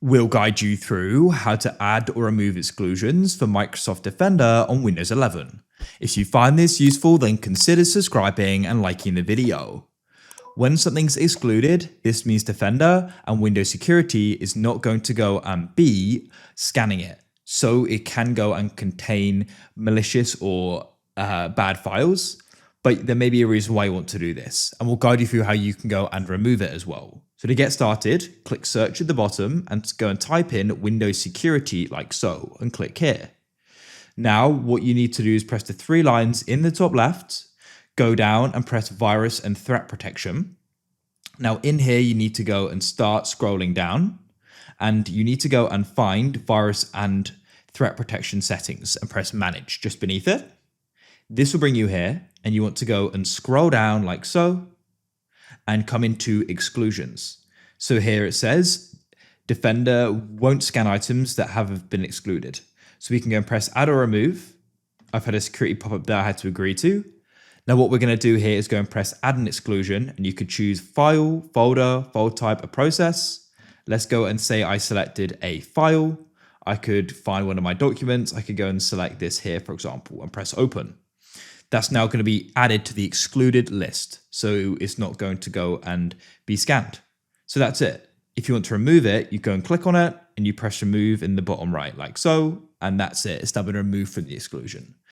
We'll guide you through how to add or remove exclusions for Microsoft Defender on Windows 11. If you find this useful, then consider subscribing and liking the video. When something's excluded, this means Defender and Windows Security is not going to go and be scanning it. So it can go and contain malicious or bad files, but there may be a reason why you want to do this. And we'll guide you through how you can go and remove it as well. So to get started, click search at the bottom and go and type in Windows Security like so and click here. Now what you need to do is press the 3 lines in the top left, go down and press virus and threat protection. Now in here you need to go and start scrolling down and you need to go and find virus and threat protection settings and press manage just beneath it. This will bring you here and you want to go and scroll down like so and come into exclusions. So here it says Defender won't scan items that have been excluded. So we can go and press add or remove. I've had a security pop-up that I had to agree to. Now what we're going to do here is go and press add an exclusion and you could choose file, folder, file type, or process. Let's go and say I selected a file. I could find one of my documents. I could go and select this here, for example, and press open. That's now going to be added to the excluded list. So it's not going to go and be scanned. So that's it. If you want to remove it, you go and click on it and you press remove in the bottom right like so. And that's it. It's now been removed from the exclusion.